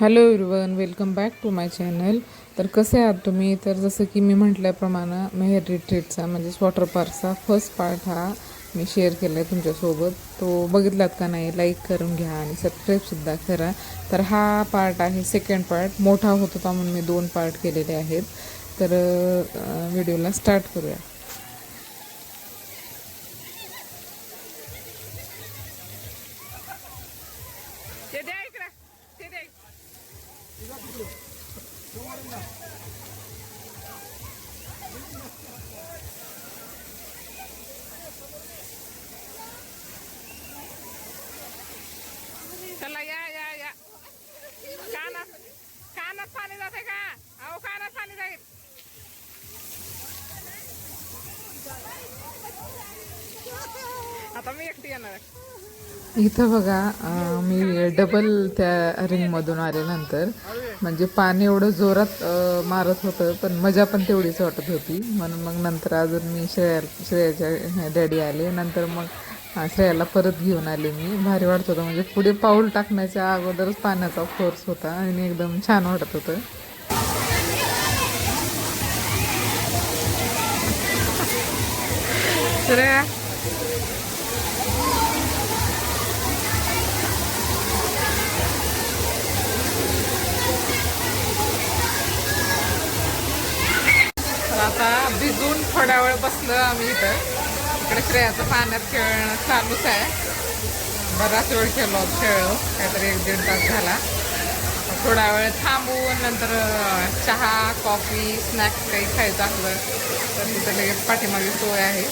Hello everyone, welcome back to my channel. तर कसे आहात तुम्ही? तर जसं की मी म्हटल्याप्रमाणे मेहर रिट्रीटचा म्हणजेच वॉटर पार्कचा फर्स्ट पार्ट हा मी शेअर केला आहे तुमच्यासोबत. तो बघितलात का नाही? लाईक करून घ्या आणि सबस्क्राईबसुद्धा करा. तर हा पार्ट आहे सेकंड पार्ट. मोठा होत होता म्हणून मी 2 पार्ट केलेले आहेत. तर व्हिडिओला स्टार्ट करूया. चला या या या. कानात कानात पाणी जाते का? अहो कानात पाणी जाईल. आता मी एकटी येणार आहे. इथं बघा, मी डबल त्या रिंगमधून आल्यानंतर म्हणजे पाणी एवढं जोरात मारत होतं, पण मजा पण तेवढीच वाटत होती. म्हणून मग नंतर अजून मी श्रेयाच्या डॅडी आले. नंतर मग श्रेयाला परत घेऊन आले मी. भारी वाटत होतं, म्हणजे पुढे पाऊल टाकण्याच्या अगोदरच पाण्याचा फोर्स होता आणि एकदम छान वाटत होतं. श्रेया आता भिजून थोड्या वेळ बसलो आम्ही इथं. इकडे श्रेयाचं पाण्यात खेळणं चालूच आहे. बराच वेळ खेळलो काहीतरी 1-1.5 तास झाला. थोडा वेळ थांबून नंतर चहा कॉफी स्नॅक्स काही खायचं असलं तर तिथं लगेच पाठीमागे सोय आहे.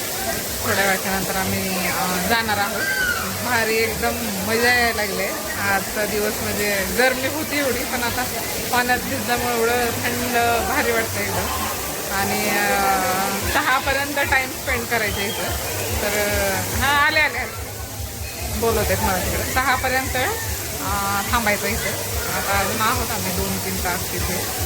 थोड्या वेळाच्या नंतर आम्ही जाणार आहोत. भारी एकदम मजा यायला लागले. आजचा दिवस म्हणजे गरमी होती एवढी, पण आता पाण्यात भिजल्यामुळे एवढं थंड भारी वाटतं एकदम. आणि 6पर्यंत टाईम स्पेंड करायचं इथं. तर हां आले बोलत आहेत मला तिकडे. 6पर्यंत थांबायचं इथं. आता अजून आहोत आम्ही 2-3 तास तिथे.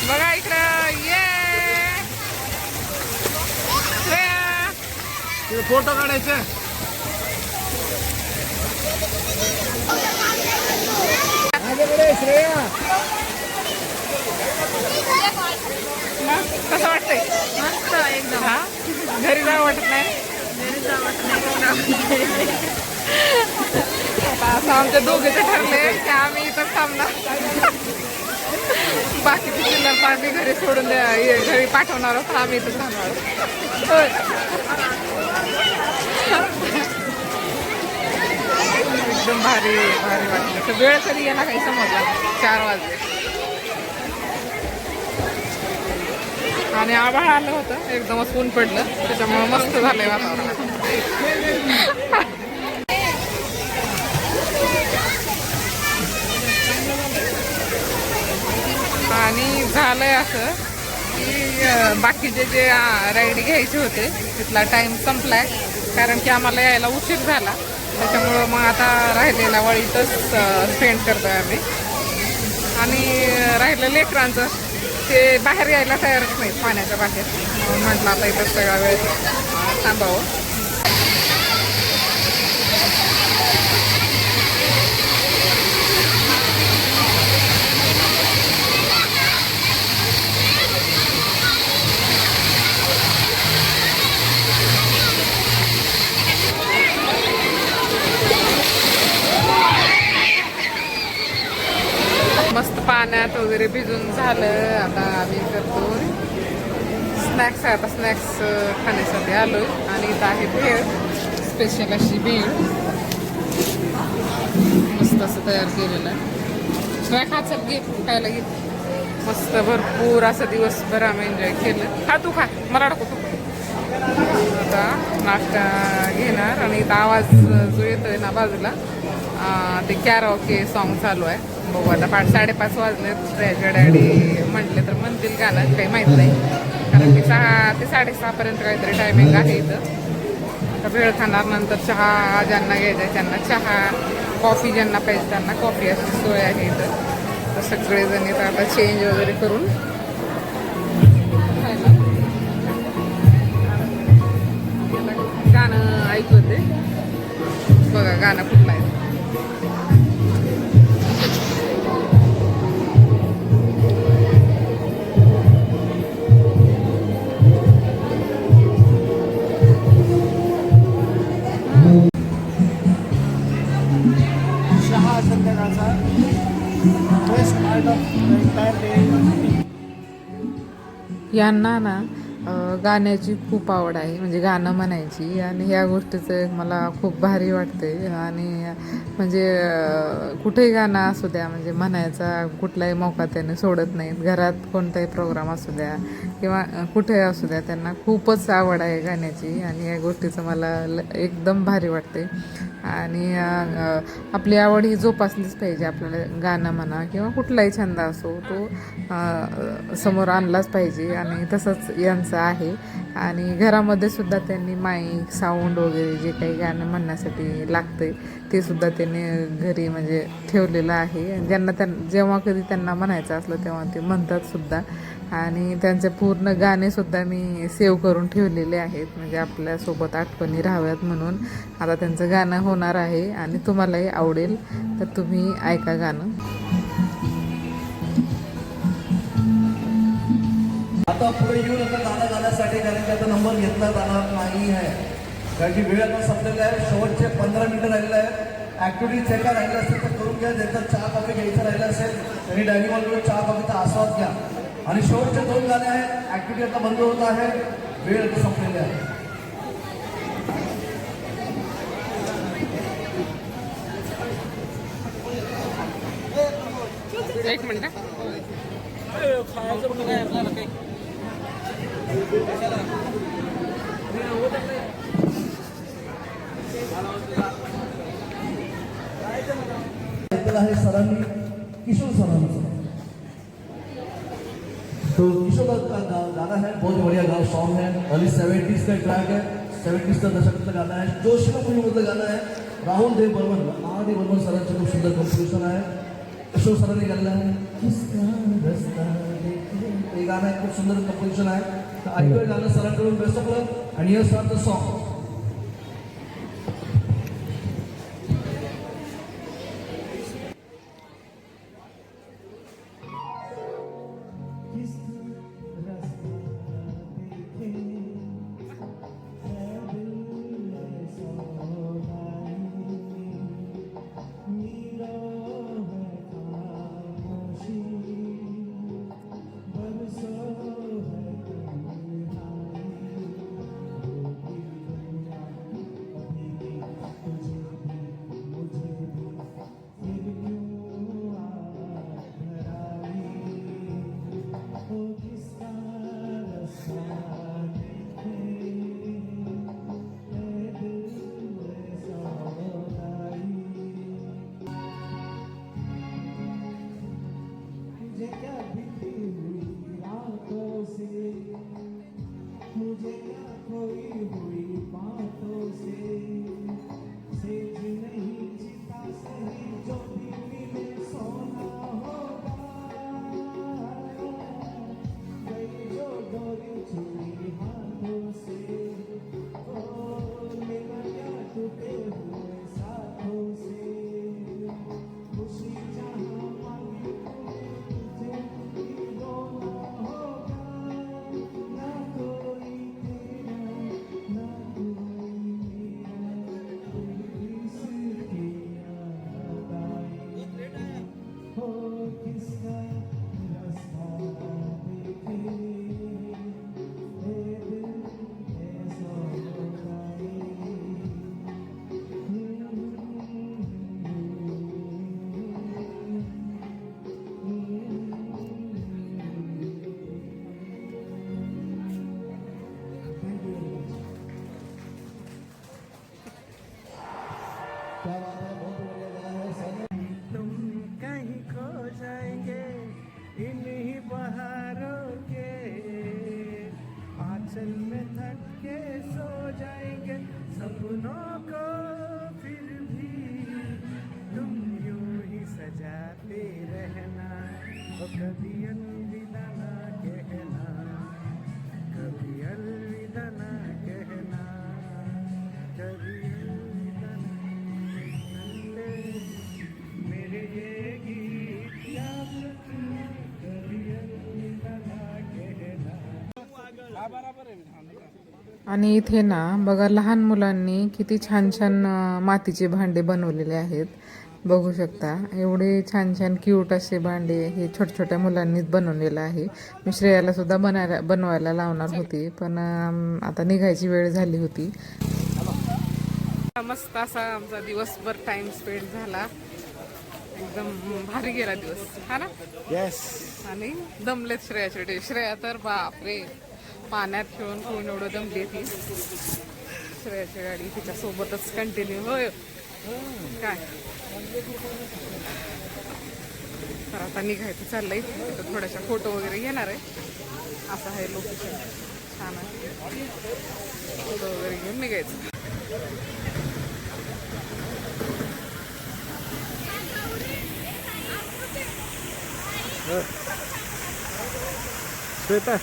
बघा इकडं ये फोटो काढायचे. श्रेया कसं वाटतंय? मस्त एकदम. हा घरी जावं वाटत नाही. आता असं आमच्या दोघेचे ठरले की आम्ही इथं थांबणार. बाकीची चिल्लर पार्टी घरी सोडून घरी पाठवणार आहोत. आम्ही इथं थांबणार. एकदम भारी भारी वाटलं. वेळ कधी गेला काही समजला. 4 वाजले आणि आभाळ आलं होतं. एकदमच ऊन पडलं, त्याच्यामुळे मस्त झालंय वातावरण. आणि झालंय असं की बाकीचे जे राईड घ्यायचे होते तिथला टाईम संपलाय, कारण की आम्हाला यायला उशीर झाला. त्याच्यामुळं मग आता राहिलेला वळीतच स्पेंड करतोय आम्ही. आणि राहिलं लेकरांचं, ते बाहेर यायला तयारच नाही पाण्याच्या बाहेर. म्हटलं आता इथं सगळा वेळ थांबावं. मस्त पाण्यात वगैरे भिजून झालं. आता आम्ही करतो स्नॅक्स आहे. आता स्नॅक्स खाण्यासाठी आलो आहे आणि इथं आहे भेळ, स्पेशल अशी भेळ. असं तयार केलेलं आहे. काय खायचं घे, खायला घे. मस्त भरपूर असं दिवसभर आम्ही एन्जॉय केलं. खा तू, खा, मला नको तू. आता नाश्ता घेणार आणि इथं आवाज जो येतोय ना बाजूला ते कॅरोके सॉन्ग चालू आहे. बघू आता 5:30 वाजले. श्रेयाचे डॅडी म्हटले तर म्हणतील गाणं, काही माहीत नाही, कारण की 6 ते 6:30पर्यंत काहीतरी टायमिंग आहे इथं. आता भेळ खाणार, नंतर चहा ज्यांना घ्यायचा आहे त्यांना चहा, कॉफी ज्यांना पाहिजे त्यांना कॉफी, अशी सोय आहे इथं. तर सगळेजण इथं आता चेंज वगैरे करून गाणं ऐकू होते. बघा गाणं कुठलं आहे. चहा संध्याकाळचा best part of entire day. यांना ना गाण्याची खूप आवड आहे, म्हणजे गाणं म्हणायची, आणि ह्या गोष्टीचं मला खूप भारी वाटते. आणि म्हणजे कुठेही गाणं असू द्या, म्हणजे म्हणायचा कुठलाही मौका त्याने सोडत नाहीत. घरात कोणताही प्रोग्राम असू द्या किंवा कुठेही असू द्या, त्यांना खूपच आवड आहे गाण्याची, आणि या गोष्टीचं मला एकदम भारी वाटते. आणि आपली आवड ही जोपासलीच पाहिजे. आपल्याला गाणं म्हणा किंवा कुठलाही छंद असो तो समोर आणलाच पाहिजे, आणि तसंच यांचं आहे. आणि घरामध्ये सुद्धा त्यांनी माईक, साऊंड वगैरे जे काही गाणं म्हणण्यासाठी लागते ते सुद्धा त्यांनी घरी म्हणजे ठेवलेलं आहे. जेव्हा कधी त्यांना म्हणायचं असलं तेव्हा ते म्हणतात सुद्धा. आणि त्यांचे पूर्ण गाणेसुद्धा मी सेव्ह करून ठेवलेले आहेत, म्हणजे आपल्यासोबत आठवणी राहाव्यात म्हणून. आता त्यांचं गाणं होणार आहे आणि तुम्हालाही आवडेल, तर तुम्ही ऐका गाणं. आता पुढे येऊ नका गाणं गाण्यासाठी, कारण की आता नंबर घेतला जाणार नाही आहे, कारण की वेळ आता संपलेला आहे. शेवटचे 15 मिनिटं राहिलेलं आहे. ॲक्टिव्हिटीज जे काय राहिलं असेल तर करून घ्या. ज्यांचं चहा कॉफी घ्यायचं राहिलं असेल त्यांनी डायनिंग हॉलकडून चहा कॉफीचा आस्वाद घ्या. आणि शेवटचे 2 गाणे आहेत. ॲक्टिव्हिटी आता बंद होत आहे, वेळ आता संपलेली आहे. एक मिनिट. आहे सरांनी, किशोर सरांचं. तो किशोर का गाना है, बहुत बढ़िया गाना सॉन्ग है. अर्ली 70s का ट्रैक है, 70s का दशकातलं गाणं आहे. जोशीला मूवीमधलं गाणं आहे. राहुल देव बर्मन, आदी बर्मन सरांचं खूप सुंदर कंपोजिशन आहे. किशोर सरांनी गायलं आहे. किसका रस्ता देखे, हे गाणं आहे, खूप सुंदर कंपोजिशन आहे. तर ऐकूया गाणं सरांकडून. बेस्ट ऑफ लक आणि हिअर्स द सॉन्ग. क्या बात है, बहुत बढ़िया गाना है सर। तुम कहीं खो जाएंगे इन्हीं बहारों के आंचल में थक के सो जाएंगे सपनों को फिर भी तुम यूं ही सजाते रहना और कभी अलविदा ना कहना, कभी अलविदा ना कहना, कभी अलविदा ना मेरे ये गीत याद रखना, कभी अलविदा ना कहना। आणि इथे ना बघा लहान मुलांनी किती छान छान मातीचे भांडे बनवलेले आहेत. बघू शकता एवढे छान छान क्यूट असे भांडे हे छोट्या छोट्या मुलांनीच बनवलेलं आहे. मी श्रेयाला सुद्धा बनवायला लावणार होती पण आता निघायची वेळ झाली होती. मस्त असा आमचा दिवसभर टाइम स्पेंड झाला. एकदम भारी गेला दिवस हा ना. येस. आणि दमलेत श्रेयाचे. श्रेया तर बापरे पाण्यात खेळून एवढं दमली ती. श्रेयाची गाडी तिच्या सोबतच कंटिन्यू. होय काय तर आता निघायचं चाललंय. तिथं थोड्याशा फोटो वगैरे घेणार आहे. असं आहे लोकेशन छान आहे. फोटो वगैरे घेऊन निघायचं. श्वेता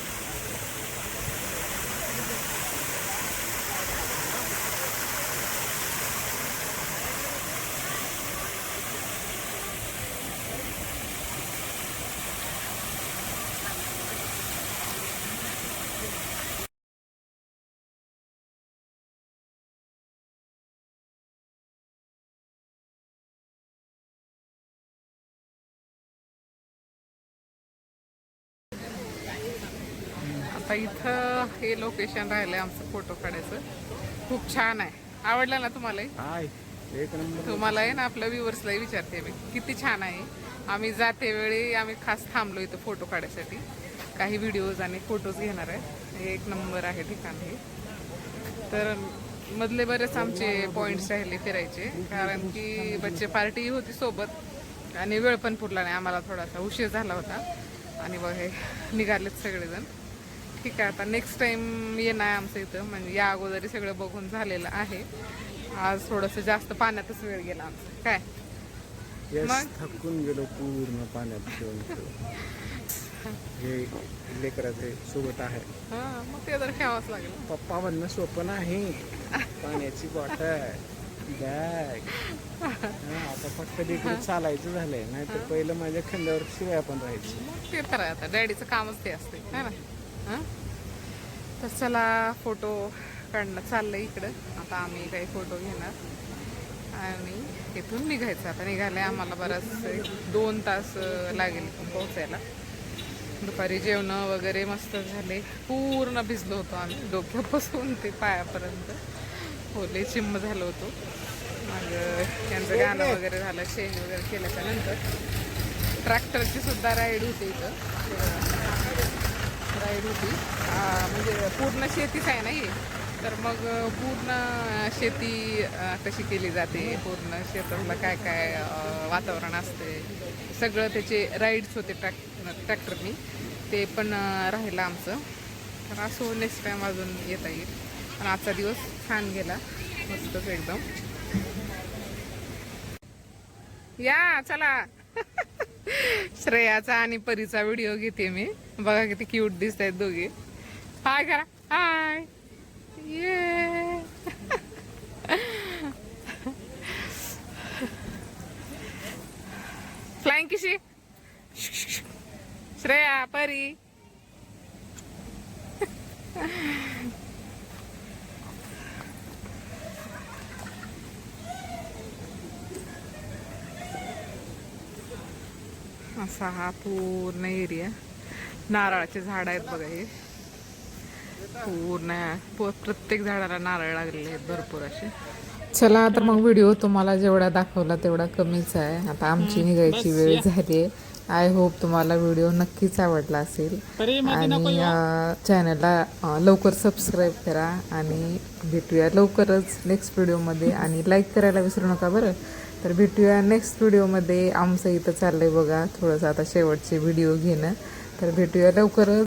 आता इथं हे लोकेशन राहिलंय आमचं फोटो काढायचं. खूप छान आहे. आवडलं ना तुम्हालाही? हाय एक नंबर. तुम्हाला आहे ना आपल्या व्ह्युअर्सलाही विचारते मी किती छान आहे. आम्ही जाते वेळी आम्ही खास थांबलो इथं फोटो काढायसाठी. काही व्हिडिओज आणि फोटोज घेणार आहे. एक नंबर आहे ठिकाण हे. तर मधले बरेच आमचे पॉईंट्स राहिले फिरायचे कारण की बच्चे पार्टी होती सोबत आणि वेळ पण पुरला नाही. आम्हाला थोडासा उशीर झाला होता आणि बघ हे निघालेत सगळेजण. ठीक आहे आता नेक्स्ट टाइम येणं आहे आमचं इथं. म्हणजे या अगोदरी सगळं बघून झालेलं आहे. आज थोडंसं जास्त पाण्यातच वेळ गेला आमचं. काय मग थकून गेलो पूर्ण पाण्यात खेळून. हे लेकराचे सोबत आहे. हां मग ते तर खेळावंच लागेल. पप्पा म्हणणं सोपं नाही. पाण्याची बॉटल बॅग आता फक्त लेकरं चालायचं झालंय. नाहीतर पहिलं माझ्या खांद्यावर शिवाय पण राहायची. मग ते तर आहे आता डॅडीचं कामच ते असते है ना. हां तर चला फोटो काढणं चाललंय इकडं. आता आम्ही काही फोटो घेणार आणि इथून निघायचं. आता निघालंय आम्हाला बराच 2 तास लागेल इथून पोहोचायला. दुपारी जेवणं वगैरे मस्त झाले. पूर्ण भिजलो होतो आम्ही डोक्यापासून ते पायापर्यंत. ओले चिम्म झालो होतो. मग त्यांचं गाणं वगैरे झालं. चेंज वगैरे केल्याच्या नंतर ट्रॅक्टरची सुद्धा राईड होती इथं. राईड होती म्हणजे पूर्ण शेतीच आहे ना ही. तर मग पूर्ण शेती कशी केली जाते, पूर्ण शेतातलं काय काय वातावरण असते सगळं त्याचे राईड्स होते ट्रॅक्टरनी. ते पण राहिलं आमचं. तर असं नेक्स्ट टाईम अजून येता येईल. पण आजचा दिवस छान गेला मस्तच एकदम. या चला श्रेयाचा आणि परीचा व्हिडिओ घेते मी. बघा किती क्यूट दिसत आहेत दोघे. हाय करा. हाय ये फ्लाइंग किशी. श्रेया परी असा हा पूर्ण एरिया. नारळाचे झाड आहेत बघा हे. पूर्ण प्रत्येक झाडाला नारळ लागलेले आहेत भरपूर असे. चला तर मग व्हिडिओ तुम्हाला जेवढा दाखवला तेवढा कमीच आहे. आता आमची निघायची वेळ झाली आहे. आय होप तुम्हाला व्हिडिओ नक्कीच आवडला असेल आणि चॅनलला लवकर सबस्क्राईब करा आणि भेटूया लवकरच नेक्स्ट व्हिडिओमध्ये आणि लाईक करायला विसरू नका बरं. तर भेटूया नेक्स्ट व्हिडिओमध्ये. आमचं इथं चाललंय बघा थोडंसं आता शेवटचे व्हिडिओ घेणं. तर भेटूया लवकरच.